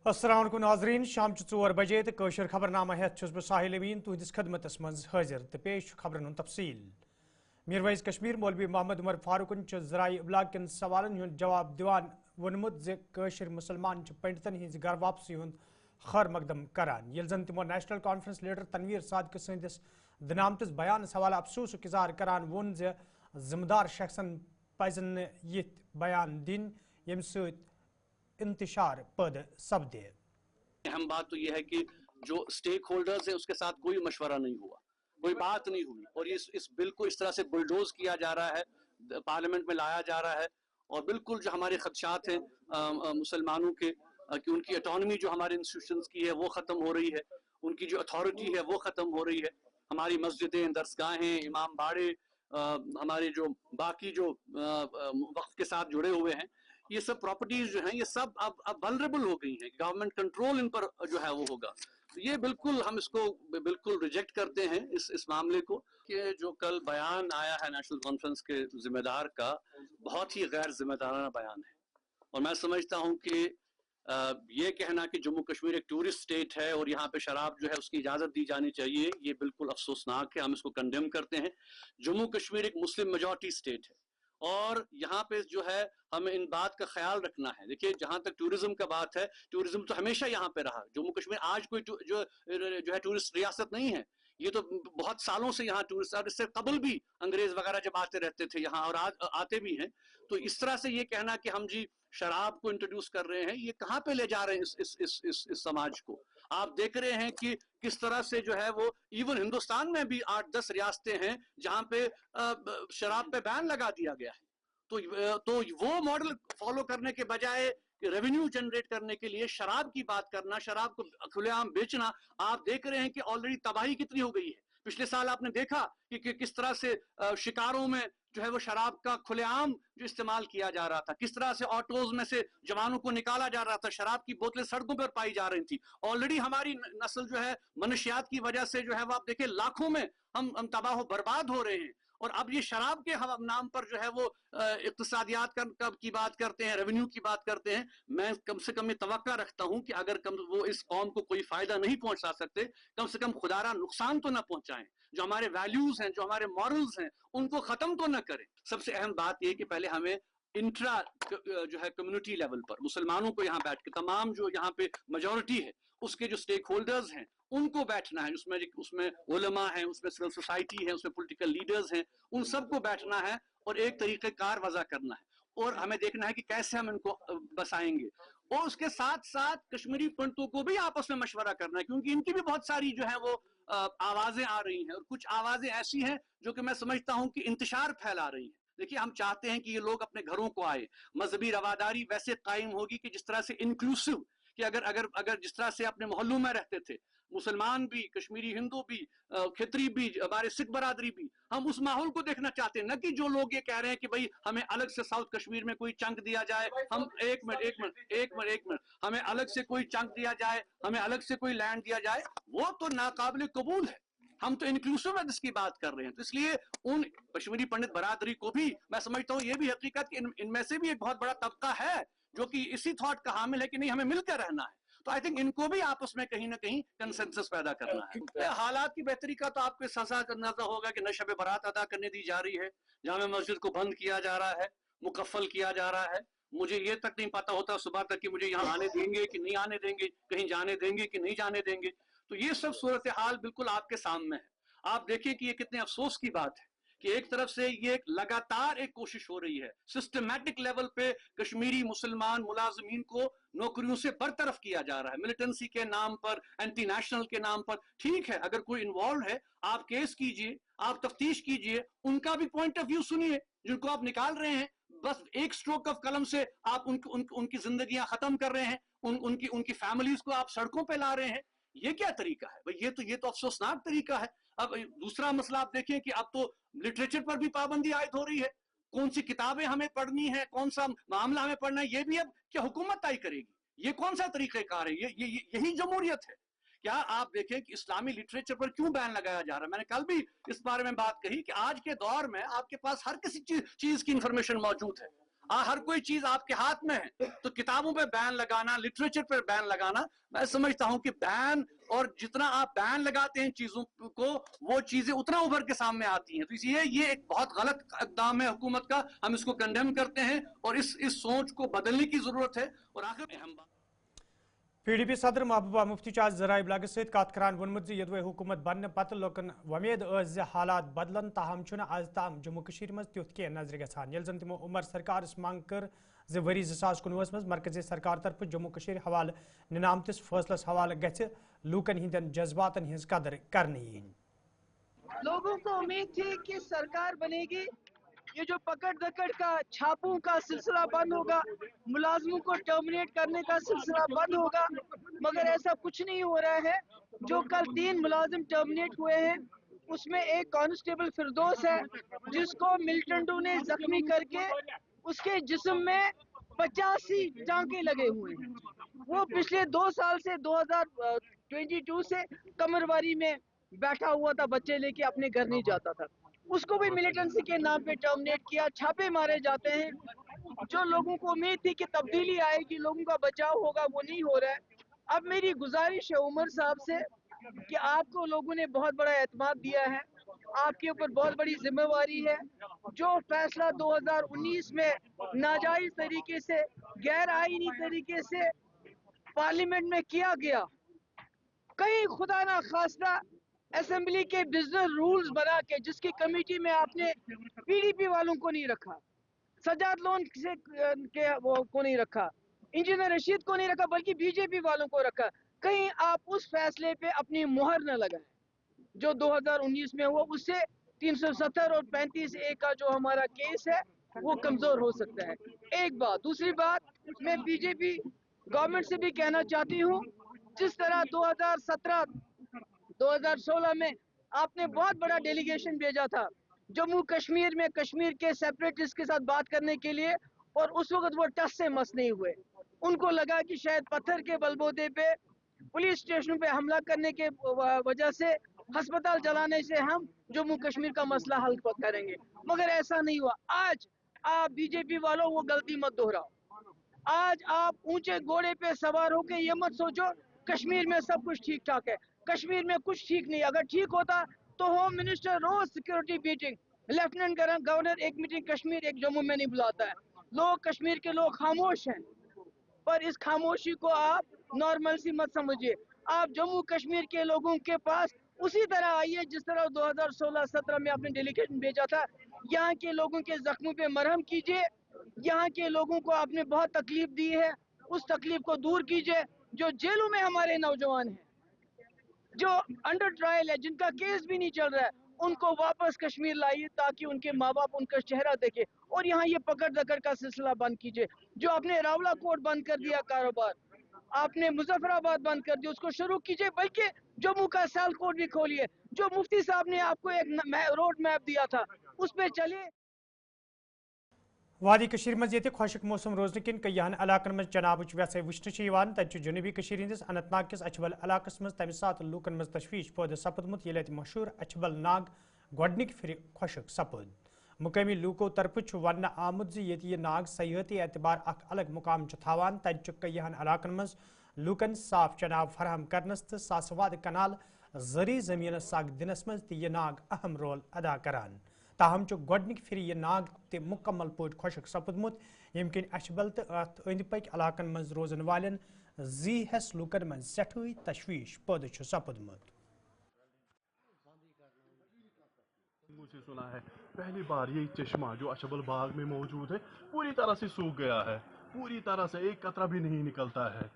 अस्सलाम वालेकुम नाज़रीन शाम 4 बजे तो कशर खबरनामा हेत बह साहिल अमीन तुहदिस खदमतस मज हाजिर तो पेश खबरन तफसील। मीर वैस कश्मीर मौलवी मोहम्मद उमर फारूकन ज़राई इबलाग कन सवालन हुंद जवाब दिवान वोनमुत ज कशर मुसलमान पंडितन हिंज घर वापसी हुंद खैर मकदम करान येल जन तिमो नेशनल कॉन्फ्रेंस लीडर तनवीर सादिक सहिंदिस दनामतिस बयान हवाला अफसोस इजहार करान वोन ज जिम्मेदार शख्सन पजन यिथ बयान दिन यम सत इंतशार पद सपदे। अहम बात तो यह है कि जो स्टेक होल्डर्स है उसके साथ कोई मशवरा नहीं हुआ, कोई बात नहीं हुई और इस बिल को इस तरह से बुलडोज किया जा रहा है, पार्लियामेंट में लाया जा रहा है और बिल्कुल जो हमारे खदशात हैं मुसलमानों के कि उनकी ऑटोनॉमी जो हमारे इंस्टीट्यूशंस की है वो ख़त्म हो रही है, उनकी जो अथॉरिटी है वो ख़त्म हो रही है। हमारी मस्जिदें, दरसगाहें, इमाम बाड़े, हमारे जो बाकी जो वक्फ के साथ जुड़े हुए हैं, ये सब प्रॉपर्टीज जो हैं ये सब अब वल्नरेबल हो गई हैं, गवर्नमेंट कंट्रोल इन पर जो है वो होगा। तो ये बिल्कुल हम इसको बिल्कुल रिजेक्ट करते हैं इस मामले को कि जो कल बयान आया है नेशनल कॉन्फ्रेंस के जिम्मेदार का, बहुत ही गैर जिम्मेदाराना बयान है और मैं समझता हूँ कि ये कहना कि जम्मू कश्मीर एक टूरिस्ट स्टेट है और यहाँ पे शराब जो है उसकी इजाज़त दी जानी चाहिए, ये बिल्कुल अफसोसनाक है, हम इसको कंडेम करते हैं। जम्मू कश्मीर एक मुस्लिम मेजॉरिटी स्टेट है और यहाँ पे जो है हमें इन बात का ख्याल रखना है। देखिए जहाँ तक टूरिज्म का बात है, टूरिज्म तो हमेशा यहाँ पे रहा। जम्मू कश्मीर आज कोई जो है टूरिस्ट रियासत नहीं है, ये तो बहुत सालों से यहाँ टूरिस्ट, और इससे कबल भी अंग्रेज वगैरह जब आते रहते थे यहाँ और आज आते भी हैं। तो इस तरह से ये कहना कि हम जी शराब को इंट्रोड्यूस कर रहे हैं, ये कहाँ पे ले जा रहे हैं इस समाज को। आप देख रहे हैं कि किस तरह से जो है वो इवन हिंदुस्तान में भी 8-10 रियासतें हैं जहाँ पे शराब पे बैन लगा दिया गया है। तो वो मॉडल फॉलो करने के बजाय रेवेन्यू जनरेट करने के लिए शराब की बात करना, शराब को खुलेआम बेचना, आप देख रहे हैं कि ऑलरेडी तबाही कितनी हो गई है। पिछले साल आपने देखा कि किस तरह से शिकारों में जो है वो शराब का खुलेआम जो इस्तेमाल किया जा रहा था, किस तरह से ऑटोज में से जवानों को निकाला जा रहा था, शराब की बोतलें सड़कों पर पाई जा रही थी। ऑलरेडी हमारी नस्ल जो है मनशियात की वजह से जो है वो आप देखिए लाखों में हम तबाह बर्बाद हो रहे हैं और अब ये शराब के नाम पर जो है वो इक्तिसादियात की बात करते हैं, रेवेन्यू की बात करते हैं। मैं कम से कम ये तवक्का रखता हूं कि अगर वो इस कौम को कोई फायदा नहीं पहुंचा सकते, कम से कम खुदारा नुकसान तो ना पहुंचाएं। जो हमारे वैल्यूज हैं, जो हमारे मॉरल्स हैं, उनको खत्म तो ना करें। सबसे अहम बात यह कि पहले हमें इंट्रा जो है कम्युनिटी लेवल पर मुसलमानों को यहाँ बैठ के तमाम जो यहाँ पे मेजॉरिटी है उसके जो स्टेक होल्डर्स हैं उनको बैठना है, उसमें उलमा है, उसमें सिविल सोसाइटी है, उसमें पॉलिटिकल लीडर्स हैं, उन सबको बैठना है और एक तरीके कार वजह करना है और हमें देखना है कि कैसे हम इनको बसाएंगे। और उसके साथ साथ कश्मीरी पंडितों को भी आपस में मशवरा करना है क्योंकि इनकी भी बहुत सारी जो है वो आवाजें आ रही हैं और कुछ आवाजें ऐसी हैं जो कि मैं समझता हूं कि इंतशार फैला रही हैं। देखिए हम चाहते हैं कि ये लोग अपने घरों को आए, मजहबी रवादारी वैसे कायम होगी कि जिस तरह से इंक्लूसिव, कि अगर अगर अगर जिस तरह से अपने मोहल्लों में रहते थे मुसलमान भी, कश्मीरी हिंदू भी, खितरी भी, हमारे सिख बरादरी भी, हम उस माहौल को देखना चाहते हैं। न कि जो लोग ये कह रहे हैं कि भाई हमें अलग से साउथ कश्मीर में कोई चंक दिया जाए, हम एक मिनट हमें अलग से कोई चंक दिया जाए, हमें अलग से कोई लैंड दिया जाए, वो तो नाकाबिल कबूल है। हम तो इंक्लूसिवनेस की बात कर रहे हैं। तो इसलिए उन कश्मीरी पंडित बरादरी को भी मैं समझता हूँ ये भी हकीकत कि इनमें से भी एक बहुत बड़ा तबका है जो कि इसी थॉट का हामिल है कि नहीं हमें मिलकर रहना है। तो आई थिंक इनको भी आपस में कहीं ना कहीं कंसेंसस पैदा करना है। हालात की बेहतरी का तो आपको साजा अंदाजा होगा कि न शब बारात अदा करने दी जा रही है, जामे मस्जिद को बंद किया जा रहा है, मुकफ्फल किया जा रहा है। मुझे ये तक नहीं पता होता सुबह तक कि मुझे यहाँ आने देंगे कि नहीं आने देंगे, कहीं जाने देंगे कि नहीं जाने देंगे। तो ये सब सूरत हाल बिल्कुल आपके सामने है। आप देखिए कि ये कितने अफसोस की बात है कि एक तरफ से ये लगातार एक कोशिश हो रही है सिस्टमैटिक लेवल पे कश्मीरी मुसलमान मुलाजमीन को नौकरियों से बरतरफ किया जा रहा है, मिलिटेंसी के नाम पर, एंटी नेशनल के नाम पर। ठीक है, अगर कोई इन्वॉल्व है आप केस कीजिए, आप तफ्तीश कीजिए, उनका भी पॉइंट ऑफ व्यू सुनिए। जिनको आप निकाल रहे हैं बस एक स्ट्रोक ऑफ कलम से आप उनकी जिंदगियां खत्म कर रहे हैं, उनकी फैमिलीज को आप सड़कों पर ला रहे हैं। ये क्या तरीका है भाई? ये तो अफसोसनाक तरीका है। अब दूसरा मसला आप देखें कि अब तो लिटरेचर पर भी पाबंदी आयद हो रही है। कौन सी किताबें हमें पढ़नी है, कौन सा मामला हमें पढ़ना है, ये भी अब क्या हुकूमत तय करेगी? ये कौन सा तरीक़ेकार है? यही जमहूरियत है क्या? आप देखें कि इस्लामी लिटरेचर पर क्यों बैन लगाया जा रहा है। मैंने कल भी इस बारे में बात कही कि आज के दौर में आपके पास हर किसी चीज की इंफॉर्मेशन मौजूद है। हर कोई चीज आपके हाथ में है। तो किताबों पे बैन लगाना, लिटरेचर पे बैन लगाना, मैं समझता हूं कि बैन, और जितना आप बैन लगाते हैं चीजों को, वो चीजें उतना उभर के सामने आती हैं। तो इसलिए ये एक बहुत गलत इक़दाम है हुकूमत का, हम इसको कंडेम करते हैं और इस सोच को बदलने की जरूरत है। और आखिर में हम PDP सदर महबूबा मुफ्ती आज जराए इब्लाग सत कत करान वोनमुत यदवे हुकूमत बनने पत लोकन वमेद हालात बदलन, ताहम आज ताम जम्मू कश्मीर मज तुथ कह नजर गसान। यल जन तमो उमर सरकार मांग कर वरी 2019 मज मरकजी सरकार तरफ जम्मू कश्मीर हवाल निनामतिस फैसलस हवाल गछ लूकन हिंदन जज्बातन हिंज कदर करने यीन। लोगों को उम्मीद थी कि सरकार बनेगी, ये जो पकड़ दकड़ का छापों का सिलसिला बंद होगा, मुलाजमों को टर्मिनेट करने का सिलसिला बंद होगा, मगर ऐसा कुछ नहीं हो रहा है। जो कल 3 मुलाजिम टर्मिनेट हुए हैं, उसमें एक कांस्टेबल फिरदौस है जिसको मिलिटेंटों ने जख्मी करके उसके जिस्म में 85 टांके लगे हुए हैं। वो पिछले 2 साल से 2022 से कमरवारी में बैठा हुआ था, बच्चे लेके अपने घर नहीं जाता था। उसको भी मिलिटेंसी के नाम पे टर्मिनेट किया, छापे मारे जाते हैं। जो लोगों को उम्मीद थी कि तब्दीली आएगी, लोगों का बचाव होगा, वो नहीं हो रहा है। अब मेरी गुजारिश है उमर साहब से कि आपको लोगों ने बहुत बड़ा एतमाद दिया है, आपके ऊपर बहुत बड़ी जिम्मेवारी है। जो फैसला 2019 में नाजायज तरीके से, गैर आईनी तरीके से पार्लियामेंट में किया गया, कहीं खुदा ना खास्ता असेंबली के बिजनेस रूल्स बना के, जिसकी कमेटी में आपने PDP वालों को नहीं रखा, सजाद लोन से के वो को नहीं रखा, इंजीनियर रशीद को नहीं रखा, बल्कि BJP वालों को रखा, कहीं आप उस फैसले पे अपनी मुहर न लगाएं जो 2019 में हुआ। उससे 370 और 35A का जो हमारा केस है वो कमजोर हो सकता है। एक बात। दूसरी बात, मैं BJP गवर्नमेंट से भी कहना चाहती हूँ, जिस तरह 2017-2016 में आपने बहुत बड़ा डेलीगेशन भेजा था जम्मू कश्मीर में कश्मीर के सेपरेटिस्ट के साथ बात करने के लिए, और उस वक्त वो टस से मस नहीं हुए। उनको लगा कि शायद पत्थर के बलबूते पे, पुलिस स्टेशन पे हमला करने के वजह से, अस्पताल जलाने से हम जम्मू कश्मीर का मसला हल करेंगे, मगर ऐसा नहीं हुआ। आज आप BJP वालों वो गलती मत दोहराओ। आज आप ऊंचे घोड़े पे सवार होके ये मत सोचो कश्मीर में सब कुछ ठीक ठाक है। कश्मीर में कुछ ठीक नहीं। अगर ठीक होता तो होम मिनिस्टर रोज सिक्योरिटी मीटिंग, लेफ्टिनेंट गवर्नर एक मीटिंग कश्मीर एक जम्मू में नहीं बुलाता है। लोग, कश्मीर के लोग खामोश हैं, पर इस खामोशी को आप नॉर्मल सी मत समझिए। आप जम्मू कश्मीर के लोगों के पास उसी तरह आइए जिस तरह 2016-17 में आपने डेलीगेशन भेजा था। यहाँ के लोगों के जख्मों पे मरहम कीजिए। यहाँ के लोगों को आपने बहुत तकलीफ दी है, उस तकलीफ को दूर कीजिए। जो जेलों में हमारे नौजवान हैं, जो अंडर ट्रायल है, जिनका केस भी नहीं चल रहा है, उनको वापस कश्मीर लाइए ताकि उनके माँ बाप उनका चेहरा देखे। और यहाँ ये पकड़ दकड़ का सिलसिला बंद कीजिए। जो आपने रावला कोर्ट बंद कर दिया, कारोबार आपने मुजफ्फराबाद बंद कर दिया, उसको शुरू कीजिए। बल्कि जम्मू का सेल कोर्ट भी खोलिए। जो मुफ्ती साहब ने आपको एक रोड मैप दिया था, उस पर चलिए। वादी कशीर मज ये खुशक मौसम रोजन किन कईयान इलाकन मज चनाबुच वैसे वुचन तत जनूबी कशीर हंदिस अनंतनाग किस अछबल इलाकस मज तम सात लूकन मज तशवीश पैदा सपदमुत ये मशहूर अछबल नाग गोडनिक फिर खुशक सपद। मुकामी लूको तरफ वन आमुद ये नाग सयाहती एतबार अलग मुकाम थावान तत कईयान इलाकन मज लूकन साफ चनाब फराहम करनस तो सासवाद कनाल जरी जमीन साग दिनस मज ये नाग अहम रोल अदा करान। ताहम गोडनिक फिर यह नाग ते मुकम्मल पे खुशक सपदमुत यम किन अछबल तो अत अंद पक इलाकन मज रोजन वालन जी हस लूकन मज सठई तशवीश पैदा सपदमुत। मुझे सुना है पहली बार ये चश्मा जो अछबल बाग में मौजूद है पूरी तरह से सूख गया है, पूरी तरह से एक कतरा भी नहीं निकलता है।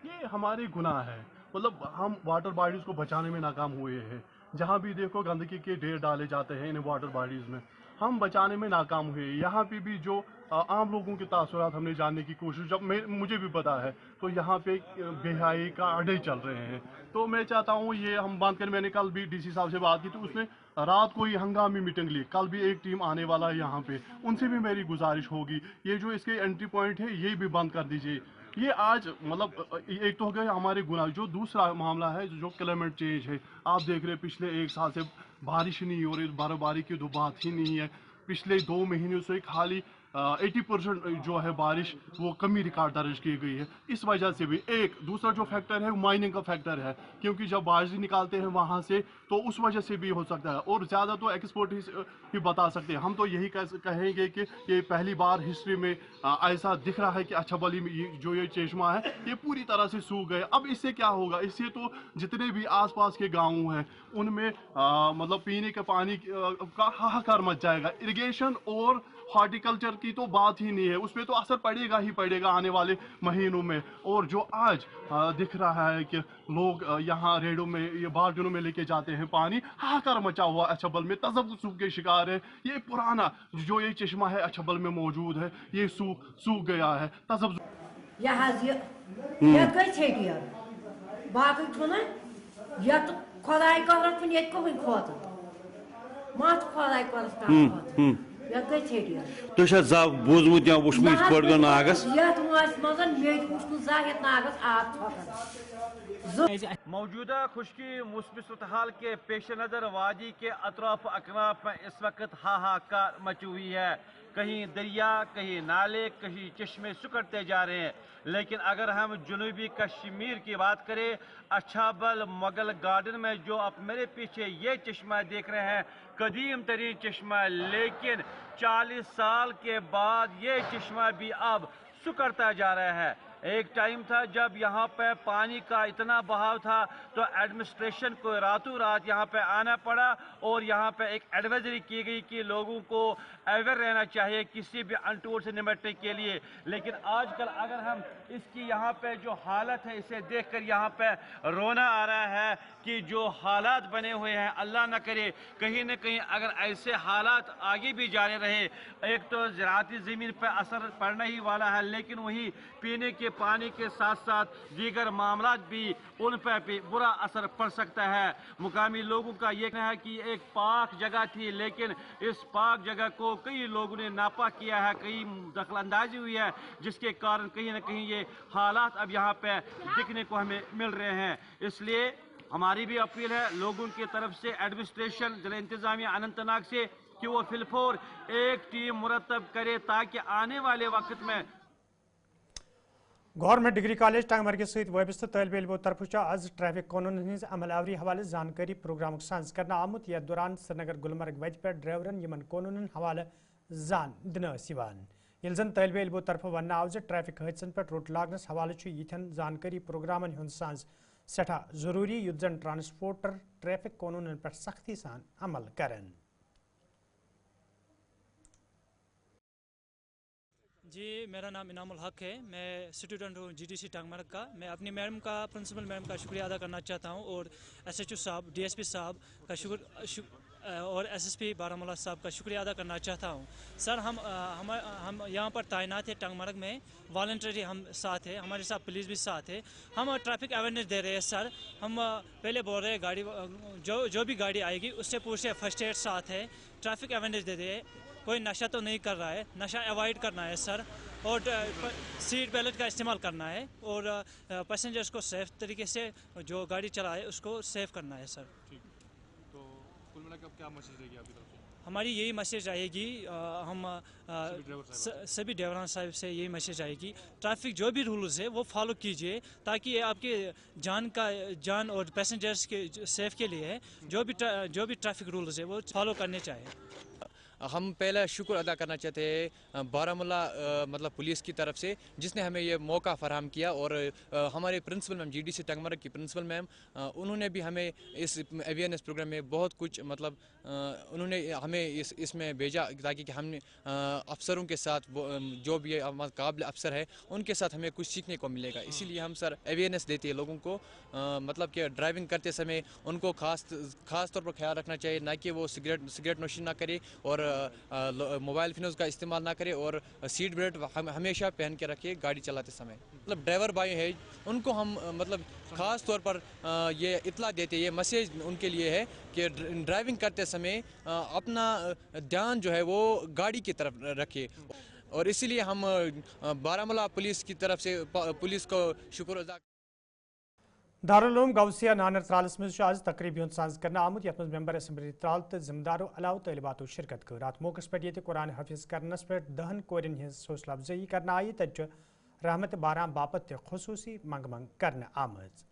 ये हमारे गुनाह है, मतलब हम वाटर बॉडीज को बचाने में नाकाम हुए हैं। जहाँ भी देखो गंदगी के ढेर डाले जाते हैं इन वाटर बॉडीज में, हम बचाने में नाकाम हुए। यहाँ पे भी जो आम लोगों के तासुरात हमने जानने की कोशिश, जब मुझे भी पता है, तो यहाँ पे बेहाई का अड्डे चल रहे हैं। तो मैं चाहता हूँ ये हम बात करें। मैंने कल भी DC साहब से बात की, तो उसने रात को ही हंगामी मीटिंग ली। कल भी एक टीम आने वाला है यहाँ पे, उनसे भी मेरी गुजारिश होगी ये जो इसके एंट्री पॉइंट है ये भी बंद कर दीजिए। ये आज मतलब एक तो हो गया हमारे गुनाह। जो दूसरा मामला है जो क्लाइमेट चेंज है, आप देख रहे हैं पिछले 1 साल से बारिश नहीं हो रही, बर्फबारी की तो बात ही नहीं है। पिछले 2 महीनों से खाली 80% जो है बारिश वो कमी रिकॉर्ड दर्ज की गई है। इस वजह से भी एक दूसरा जो फैक्टर है माइनिंग का फैक्टर है, क्योंकि जब बारिश निकालते हैं वहाँ से तो उस वजह से भी हो सकता है। और ज़्यादा तो एक्सपोर्ट ही बता सकते हैं। हम तो यही कहेंगे कि ये पहली बार हिस्ट्री में ऐसा दिख रहा है कि अच्छाबली में जो ये चश्मा है ये पूरी तरह से सूख गए। अब इससे क्या होगा? इससे तो जितने भी आसपास के गाँव हैं उनमें मतलब पीने के पानी का हाहाकार मच जाएगा। इरिगेशन और हॉर्टिकल्चर की तो बात ही नहीं है, उस पर तो असर पड़ेगा ही पड़ेगा आने वाले महीनों में। और जो आज दिख रहा है कि लोग यहाँ रेडों में ये बाल्टियों में लेके जाते हैं पानी, हाहाकार मचा हुआ अच्छाबल में, तसव्वुफ के शिकार है। ये पुराना जो ये चश्मा है अच्छाबल में मौजूद है ये सूख गया है। तसव्वुफ तुम बोजमुत या वुचमुत इस पट गो नागस मौजूदा खुश्की मौसमी सूरत के पेश नज़र वादी के अतराफ अकनाफ में इस वक्त हाहाकार मची हुई है। कहीं दरिया, कहीं नाले, कहीं चश्मे सुकड़ते जा रहे हैं। लेकिन अगर हम जनूबी कश्मीर की बात करें, अच्छाबल मुगल गार्डन में जो आप मेरे पीछे ये चश्मा देख रहे हैं, कदीम तरीन चश्मा, लेकिन 40 साल के बाद ये चश्मा भी अब सुकड़ता जा रहा है। एक टाइम था जब यहाँ पे पानी का इतना बहाव था तो एडमिनिस्ट्रेशन को रातों रात यहाँ पे आना पड़ा और यहाँ पे एक एडवाइजरी की गई कि लोगों को अवेयर रहना चाहिए किसी भी अनटोल से निपटने के लिए। लेकिन आजकल अगर हम इसकी यहाँ पे जो हालत है इसे देखकर यहाँ पे रोना आ रहा है कि जो हालात बने हुए हैं, अल्लाह न करे कहीं न कहीं अगर ऐसे हालात आगे भी जारी रहे, एक तो ज़राअती ज़मीन पर असर पड़ना ही वाला है, लेकिन वही पीने के पानी के साथ साथ दीगर मामलात भी उन पर भी बुरा असर पड़ सकता है। मुकामी लोगों का ये कहना है कि एक पाक जगह थी, लेकिन इस पाक जगह को कई लोगों ने नापा किया है, कई दखलंदाजी हुई है, जिसके कारण कहीं ना कहीं ये हालात अब यहाँ पे दिखने को हमें मिल रहे हैं। इसलिए हमारी भी अपील है लोगों की तरफ से, एडमिनिस्ट्रेशन जिला इंतजामिया अनंतनाग से, कि वो फिलफौर एक टीम मुरतब करे ताकि आने वाले वक्त में गवर्नमेंट डिग्री कॉलेज टंगमर्ग सहित वाबस्त तलब इलमों तरफ आज ट्रैफिक कानून हज अमल आवरी हवाले जानकारी प्रोग्राम साज करना आमुत। यथ दौरान श्रीनगर गुलमर्ग वत पे ड्राइवरन यमन कानून हवाले जान दिन ये जन तलब इलमों तरफ वन आव ट्रैफिक हादसन पे रोट लागनस हवाले यिथन जानकारी प्रोग्रामन हुंद साज सठा जरूरी युथ जन ट्रांसपोर्टर ट्रैफिक कानून पे सख्ती सान अमल करन। जी, मेरा नाम इनामुल हक है। मैं स्टूडेंट हूँ GDC टंगमर्ग का। मैं अपनी मैडम का, प्रिंसिपल मैडम का शुक्रिया अदा करना चाहता हूँ और SHO साहब, DSP साहब का और SSP बारामूला साहब का शुक्रिया अदा करना चाहता हूँ। सर, हम यहाँ पर तैनात है टंगमर्ग में, वॉलंटरी हम साथ है, हमारे साथ पुलिस भी साथ है। हम ट्रैफिक अवेयरनेस दे रहे हैं सर। हम पहले बोल रहे हैं गाड़ी जो भी गाड़ी आएगी उससे पूछे फर्स्ट एड साथ है, ट्रैफिक अवेयरनेस दे रहे हैं, कोई नशा तो नहीं कर रहा है, नशा अवॉइड करना है सर, और सीट बेल्ट का इस्तेमाल करना है और पैसेंजर्स को सेफ तरीके से जो गाड़ी चलाए उसको सेफ करना है सर। ठीक, तो कुल मिलाकर क्या मैसेज रहेगी आपकी तरफ से? हमारी यही मैसेज रहेगी, हम सभी ड्राइवर साहब से यही मैसेज आएगी, ट्रैफिक जो भी रूल्स है वो फॉलो कीजिए ताकि आपके जान और पैसेंजर्स के सेफ के लिए जो भी ट्रैफिक रूल्स है वो फॉलो करने चाहिए। हम पहला शुक्र अदा करना चाहते हैं बारामूला मतलब पुलिस की तरफ से, जिसने हमें ये मौका फराहम किया, और हमारे प्रिंसिपल मैम, GDC टंगमर्ग की प्रिंसिपल मैम, उन्होंने भी हमें इस अवेयरनेस प्रोग्राम में बहुत कुछ मतलब उन्होंने हमें इसमें भेजा ताकि हम अफसरों के साथ जो भी काबिल अफसर है उनके साथ हमें कुछ सीखने को मिलेगा। इसीलिए हम सर अवेयरनेस देते हैं लोगों को, मतलब कि ड्राइविंग करते समय उनको खास तौर पर ख्याल रखना चाहिए, ना कि वो सिगरेट नोशी ना करे और मोबाइल फोन्स का इस्तेमाल ना करे और सीट बेल्ट हमेशा पहन के रखे गाड़ी चलाते समय। मतलब ड्राइवर भाई है उनको हम मतलब ख़ास तौर पर ये इत्तला देते, ये मैसेज उनके लिए है कि ड्राइविंग करते समय अपना ध्यान जो है वो गाड़ी की तरफ रखे, और इसीलिए हम बारामूला पुलिस की तरफ से पुलिस को शुक्र अदा। दारुल गौसिया नानर त्रालस मज आज तकरीब साज कर आमुत यथ मेंबर असम्बली त्राल तो जिम्मेदारों अलाव तलबातों शिरकत कर अत मौके पे कुरान हफिज करनस पे 10 कोरिन हज हौसला अफजाई कर आई तत रहमत बारां बापत खसूसी मंग मंग कर आमज।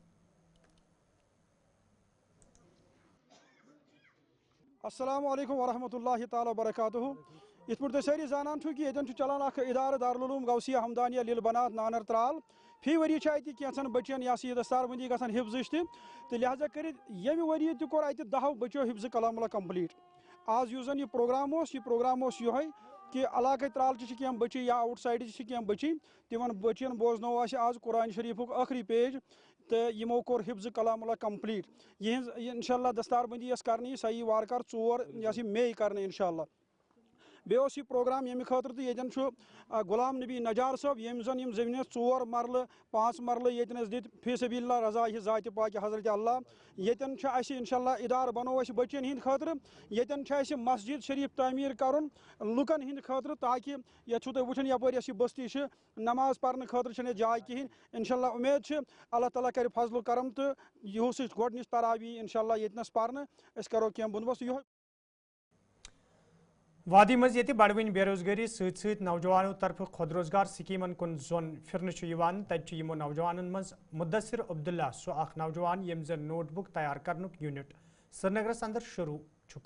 अस्सलामु अलैकुम वरहमतुल्लाहि ताला वबरकातुहु। इत पे सारी जानान कि ये चलान इदार दारुल उलूम गौसिया हमदानिया लिल बनात नानर त्राल फी वरी कैंसन बच्चन यह दस्तारबंदी ग हिफ्ज तो लिहाजा कर यम वरी कोर अत 10 बच्चों हिफ्ज कलामुल्लाह कंप्लीट। आज यह जन यह प्रोग्राम यह कि इलाक़ त्राल क्या बच्चे या आउट साइड क्या बच्चे तिमन बच्चन बोजनो आज कुरान शरीफ आखिरी पेज तो यमो कोर हिफ्ज कलामुल्लाह कंप्लीट। यह इंशाअल्लाह दस्तारबंदी कर सही वारकार 4 मई कर इंशाअल्लाह। बेस यह प्रोग्राम यम खतर तो ये गुलाम नबी नजार साहब यम जन जमीन 4 मरल 5 मरल ये दित फी सबीलिल्लाह रजा ज़ात पाक हज़रत अल्लाह यन इंशाअल्लाह इदार बनो बच्चन हिंद खतर यन मस्जिद शरीफ तामीर कर लुकन हिंद खतर ताकि ये वो यपर बस्ती नमाज पढ़ने खतर जाय कहें इंशाअल्लाह उम्मीद अल्लाह ताला कर फजल करम तो यह गोडनिच तरावी इंशाअल्लाह यतनस पढ़ने करो क्या बुनबस यो वादी मज ये बड़वन बेरोजगारी सत नौजवानों तरफ खुद रोजगार स्कीमन कुन जोन फिरन तत नौजवान मज मुदस्सिर अब्दुल्ला सह नौजवान यम जन नोटबुक तैयार करन यूनिट श्रीनगरस अंदर शुरू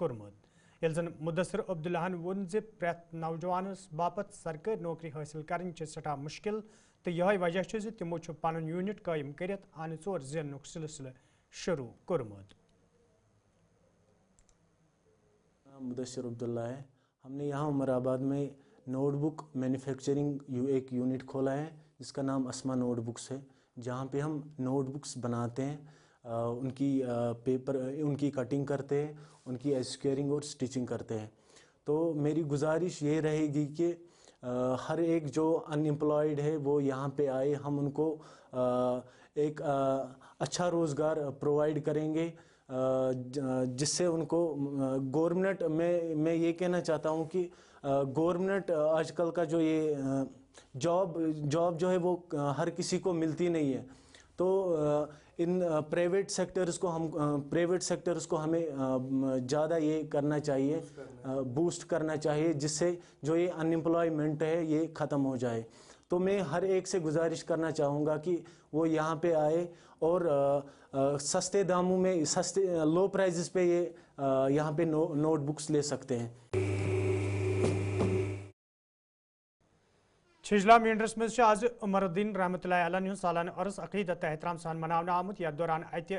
कर्मुत ये जन मुदस्सिर अब्दुल्लाहन वोन ज प्रेथ नौजवानस बापत सरकारी नौकरी हासिल कर सठा मुश्किल तो यह वजह तमो पन यूनिट कायम कर आन चोर जेन सिलसिल शुरू कर्मुत। मुदस्सिर अब्दुल्ला है। हमने यहाँ उमराबाद में नोटबुक मैन्युफैक्चरिंग एक यूनिट खोला है जिसका नाम अस्मा नोटबुक्स है, जहाँ पे हम नोटबुक्स बनाते हैं, उनकी पेपर उनकी कटिंग करते हैं, उनकी एस्क्योरिंग और स्टिचिंग करते हैं। तो मेरी गुजारिश ये रहेगी कि हर एक जो अनएम्प्लॉयड है वो यहाँ पे आए, हम उनको एक अच्छा रोज़गार प्रोवाइड करेंगे जिससे उनको गवर्नमेंट में मैं ये कहना चाहता हूँ कि गवर्नमेंट आजकल का जो ये जॉब जो है वो हर किसी को मिलती नहीं है। तो इन प्राइवेट सेक्टर्स को हमें ज़्यादा ये करना चाहिए, बूस्ट करना चाहिए, जिससे जो ये अनएम्प्लॉयमेंट है ये ख़त्म हो जाए। तो मैं हर एक से गुजारिश करना चाहूँगा कि वो यहाँ पे आए और सस्ते दामों में लो प्राइजेस पे ये यहाँ पे नोटबुक्स ले सकते हैं। छिजला मींडरस मज आज उमरुद्दीन रहमतुल्लाह अलैहि सालाना अर्स अकीदत एहतराम सान मनावन आमुत यथ दौरान अत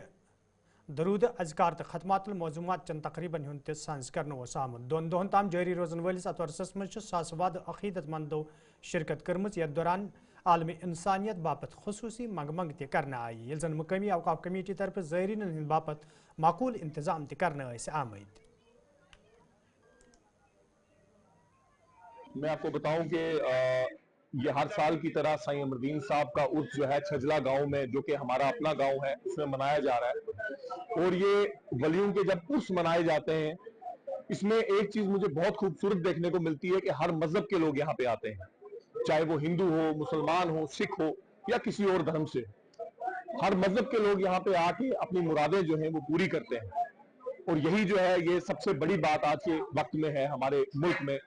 दरूद अज़कार तो खतमातुल मौज़ूमात चंद तकरीबन हुंद सांस कर आमुत। दोन दोहन ताम जारी रोजन वलिस अत अर्सस मज सासवाद अकीदत मंदो शिरकत कर्म यथ दौरान आलमी इंसानियत बापत खसूसी मंग मंग कर आई ये जन मुकामी अवकाफ कमेटी तरफ ज़ायरीन हिंद बापत माकूल इंतजाम कर आमद। मैं आपको बताऊं कि ये हर साल की तरह साईं अमरुद्दीन साहब का उर्स जो है छजला गांव में, जो कि हमारा अपना गांव है, उसमें मनाया जा रहा है। और ये वलियों के जब उर्स मनाए जाते हैं, इसमें एक चीज मुझे बहुत खूबसूरत देखने को मिलती है कि हर मजहब के लोग यहाँ पे आते हैं, चाहे वो हिंदू हो, मुसलमान हो, सिख हो या किसी और धर्म से। हर मजहब के लोग यहाँ पे आके अपनी मुरादें जो हैं वो पूरी करते हैं। और यही जो है ये सबसे बड़ी बात आज के वक्त में है हमारे मुल्क में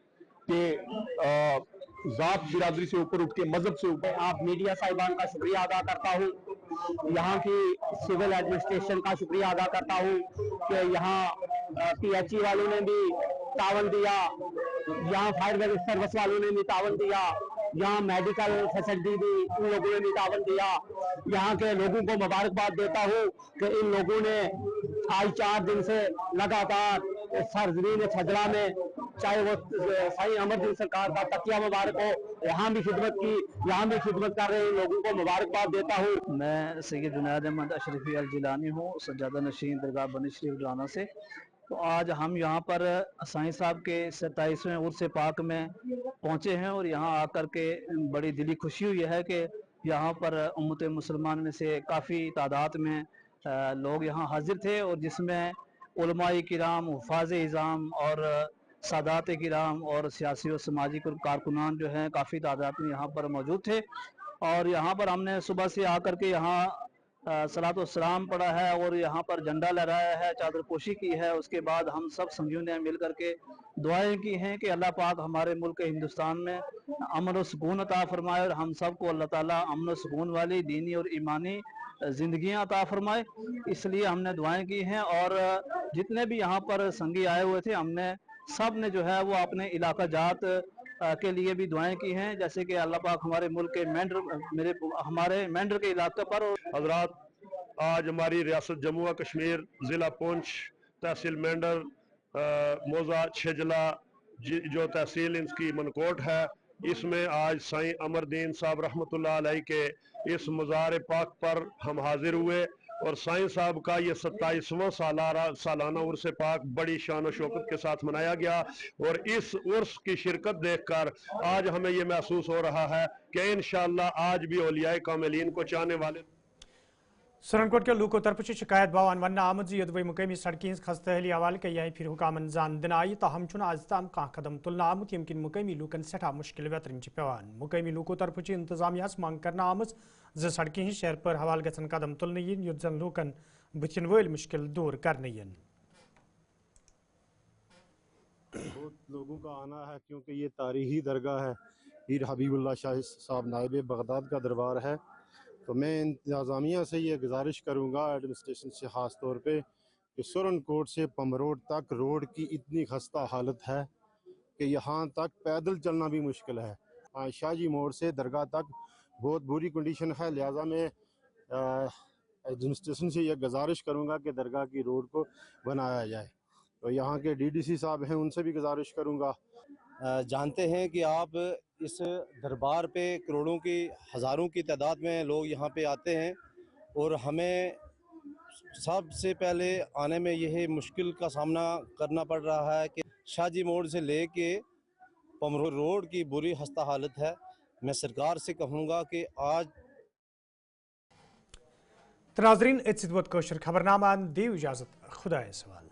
कि जात बिरादरी से ऊपर उठ के मजहब से ऊपर। आप मीडिया साहिबान का शुक्रिया अदा करता हूँ, यहाँ की सिविल एडमिनिस्ट्रेशन का शुक्रिया अदा करता हूँ कि यहाँ PHE वालों ने भी तावन दिया, यहाँ फायर सर्विस वालों ने भी तावन दिया, यहाँ मेडिकल फैसिलिटी भी उन लोगों ने भी तावन दिया। यहाँ के लोगों को मुबारकबाद देता हूँ कि इन लोगों ने आज 4 दिन से लगातार सरजमीन छजरा में, चाहे वो साईं अमरुद्दीन सरकार का तकिया मुबारक हो, यहाँ भी खिदमत की, यहाँ भी खिदमत कर रहे लोगों को मुबारकबाद देता हूँ। मैं सैयद जुनैद अहमद अशरफी अल जिलानी हूँ, सज्जादा नशीन दरगाह बनी शरीफ राना से। तो आज हम यहाँ पर साईं साहब के 27वें उर्स पाक में पहुँचे हैं और यहाँ आकर के बड़ी दिली खुशी हुई है कि यहाँ पर उम्मत मुसलमान में से काफ़ी तादाद में लोग यहाँ हाजिर थे, और जिसमें उलमाए किराम, हुफ़ाज़ इज़ाम और सादात किराम और सियासी और समाजी कारकुनान जो हैं काफ़ी तादाद में यहाँ पर मौजूद थे। और यहाँ पर हमने सुबह से आकर के यहाँ सलात व सलाम पढ़ा है और यहाँ पर झंडा लहराया है, चादर पोशी की है। उसके बाद हम सब संगियों ने मिल करके दुआएं की हैं कि अल्लाह पाक हमारे मुल्क हिंदुस्तान में अमन व सुकून अता फरमाए और हम सब को अल्लाह ताला अमन व सुकून वाली दीनी और ईमानी ज़िंदगियाँ अता फरमाए। इसलिए हमने दुआएं की हैं और जितने भी यहाँ पर संगी आए हुए थे हमने सब ने जो है वो अपने इलाका जात के लिए भी दुआएं की हैं, जैसे कि अल्लाह पाक हमारे मुल्क के हमारे मेंढर के इलाके पर। हजरात, आज हमारी रियासत जम्मू व कश्मीर, ज़िला पुंछ, तहसील मेंढर, मोज़ा छजला जो तहसील इसकी मनकोट है, इसमें आज साईं अमरदीन साहब रहमतुल्लाह अलैह के इस मज़ार पाक पर हम हाजिर हुए और साईं साहब का ये 27वां सालाना उर्स पाक बड़ी शान और शौकत के साथ मनाया गया और इस उर्स की शिरकत देखकर आज हमें ये महसूस हो रहा है कि इंशाअल्लाह आज भी औलियाए कामिलीन को चाहने वाले सुरनकोट के लूको तरफ शिकायत बवान वन आमद यदवई मुकामी सड़कें खस्तहली हवाले के यह फिर हुकामन जान दिन आई तहम आज तम कह कदम तुलना आमुत यम किन मुकामी लूकन सठा मुश्किल वेतरन पेवान। मुकामी लूको तरफ इंतजामिया मांग करना आमज ज सड़कें शहर पर हवाल गन कदम तुलन yin युद्ध जन लूकन बुथिन वल मुश्किल दूर करने yin। बहुत लोगों का आना है क्योंकि ये तारीखी दरगाह है, पीर हबीबुल्लाह शाह साहब नायब बगदाद का दरबार है। तो मैं इंतज़ामिया से ये गुजारिश करूँगा, एडमिनिस्ट्रेशन से ख़ास तौर पे, कि सुरनकोट से पमरोड तक रोड की इतनी खस्ता हालत है कि यहाँ तक पैदल चलना भी मुश्किल है। शाहजी मोड़ से दरगाह तक बहुत बुरी कंडीशन है, लिहाजा मैं एडमिनिस्ट्रेशन से ये गुजारिश करूँगा कि दरगाह की रोड को बनाया जाए। तो यहाँ के डीडीसी साहब हैं, उनसे भी गुजारिश करूँगा। जानते हैं कि आप इस दरबार पे करोड़ों की हज़ारों की तादाद में लोग यहाँ पे आते हैं और हमें सबसे पहले आने में यह मुश्किल का सामना करना पड़ रहा है कि शाहजी मोड़ से लेके पमरोड रोड की बुरी खस्ता हालत है। मैं सरकार से कहूँगा कि आज नाज़रीन खबरनामा दी इजाज़त, खुदा सवाल।